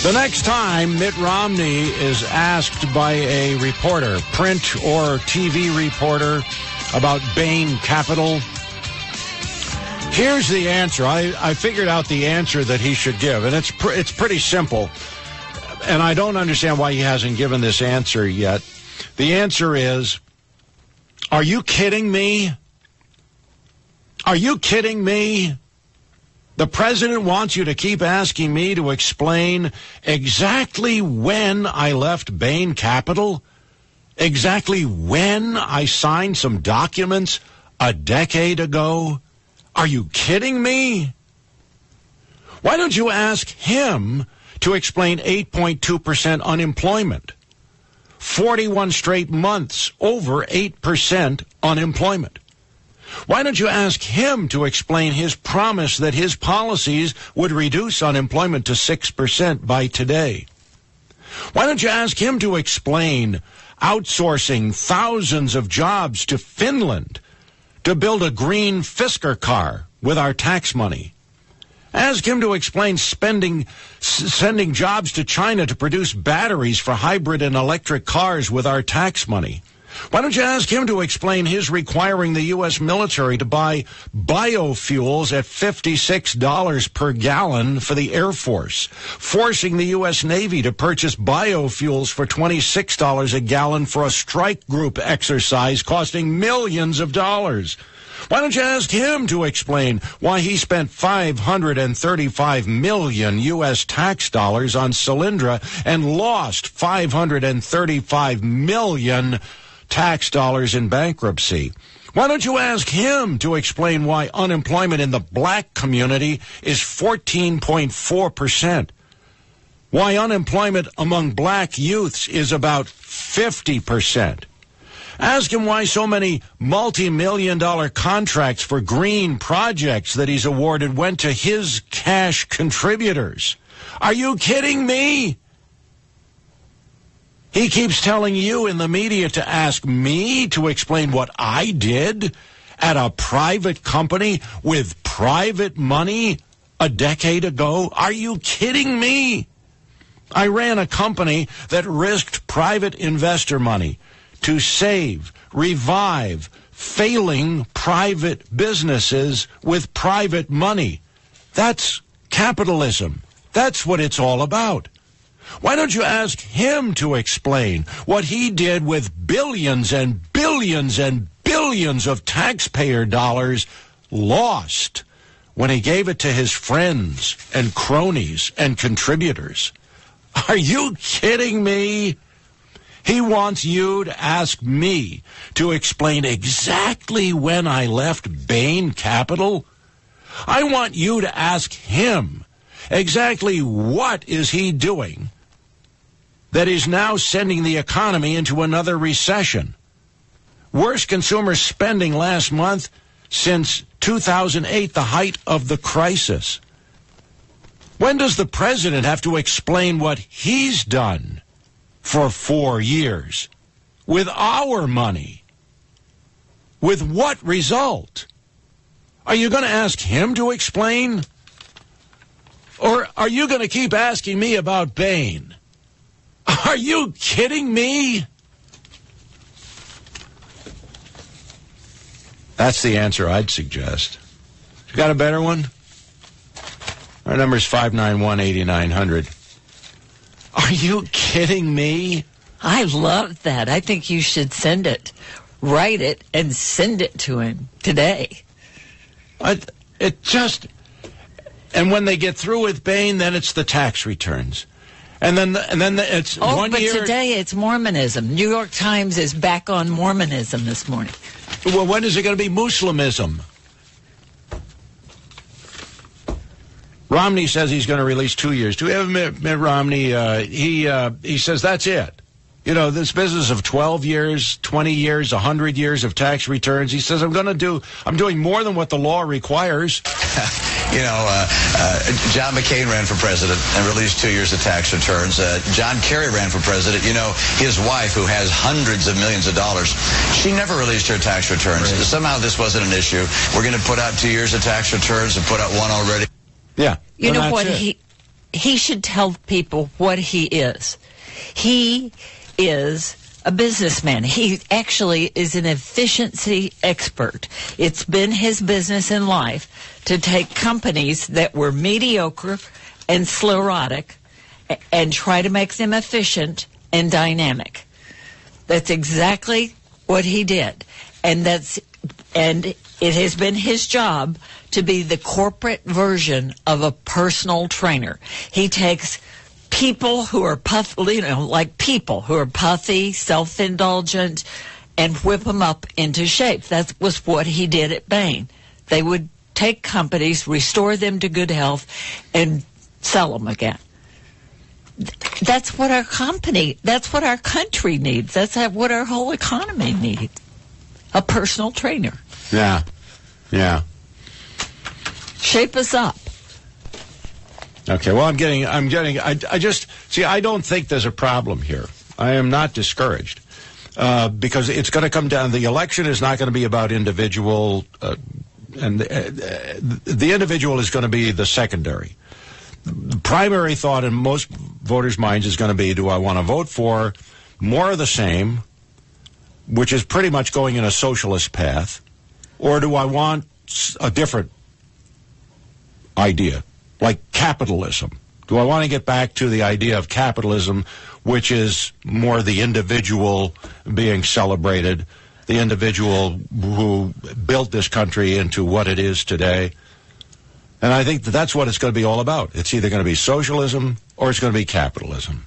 The next time Mitt Romney is asked by a reporter, print or TV reporter, about Bain Capital, here's the answer. I figured out the answer that he should give, and it's pretty simple. And I don't understand why he hasn't given this answer yet. The answer is, are you kidding me? Are you kidding me? The president wants you to keep asking me to explain exactly when I left Bain Capital, exactly when I signed some documents a decade ago. Are you kidding me? Why don't you ask him to explain 8.2% unemployment, 41 straight months over 8% unemployment? Why don't you ask him to explain his promise that his policies would reduce unemployment to 6% by today? Why don't you ask him to explain outsourcing thousands of jobs to Finland to build a green Fisker car with our tax money? Ask him to explain sending jobs to China to produce batteries for hybrid and electric cars with our tax money. Why don't you ask him to explain his requiring the U.S. military to buy biofuels at $56 per gallon for the Air Force, forcing the U.S. Navy to purchase biofuels for $26 a gallon for a strike group exercise costing millions of dollars? Why don't you ask him to explain why he spent $535 million U.S. tax dollars on Solyndra and lost $535 million tax dollars in bankruptcy? Why don't you ask him to explain why unemployment in the black community is 14.4%? Why unemployment among black youths is about 50%? Ask him why so many multi-million-dollar contracts for green projects that he's awarded went to his cash contributors. Are you kidding me? He keeps telling you in the media to ask me to explain what I did at a private company with private money a decade ago. Are you kidding me? I ran a company that risked private investor money to save, revive failing private businesses with private money. That's capitalism. That's what it's all about. Why don't you ask him to explain what he did with billions and billions and billions of taxpayer dollars lost when he gave it to his friends and cronies and contributors? Are you kidding me? He wants you to ask me to explain exactly when I left Bain Capital. I want you to ask him exactly what is he doing that is now sending the economy into another recession. Worst consumer spending last month since 2008, the height of the crisis. When does the president have to explain what he's done for 4 years with our money? With what result? Are you going to ask him to explain? Or are you going to keep asking me about Bain? Are you kidding me? That's the answer I'd suggest. You got a better one? Our number is 591-8900. Are you kidding me? I love that. I think you should send it. Write it and send it to him today. And when they get through with Bain, then it's the tax returns. And then it's 1 year. But today it's Mormonism. New York Times is back on Mormonism this morning. Well, when is it going to be Muslimism? Romney says he's going to release 2 years. Do we have Mitt Romney? He says that's it. You know, this business of 12 years, 20 years, 100 years of tax returns. He says I'm doing more than what the law requires. John McCain ran for president and released 2 years of tax returns. John Kerry ran for president. You know, his wife, who has hundreds of millions of dollars, she never released her tax returns. Right. Somehow this wasn't an issue. We're going to put out 2 years of tax returns and put out one already. Yeah. You know what? he should tell people what he is. He is a businessman. He actually is an efficiency expert. It's been his business in life to take companies that were mediocre and sclerotic and try to make them efficient and dynamic. That's exactly what he did. And it has been his job to be the corporate version of a personal trainer. He takes people who are people who are puffy, self-indulgent, and whip them up into shape. That was what he did at Bain. They would take companies, restore them to good health, and sell them again. That's what our country needs. That's what our whole economy needs. A personal trainer. Yeah. Shape us up. Okay, well, I don't think there's a problem here. I am not discouraged. Because it's going to come down, the election is not going to be about individual, and the individual is going to be the secondary. The primary thought in most voters' minds is going to be, do I want to vote for more of the same, which is pretty much going in a socialist path, or do I want a different idea, like capitalism? Do I want to get back to the idea of capitalism, which is more the individual being celebrated, the individual who built this country into what it is today? And I think that's what it's going to be all about. It's either going to be socialism or it's going to be capitalism.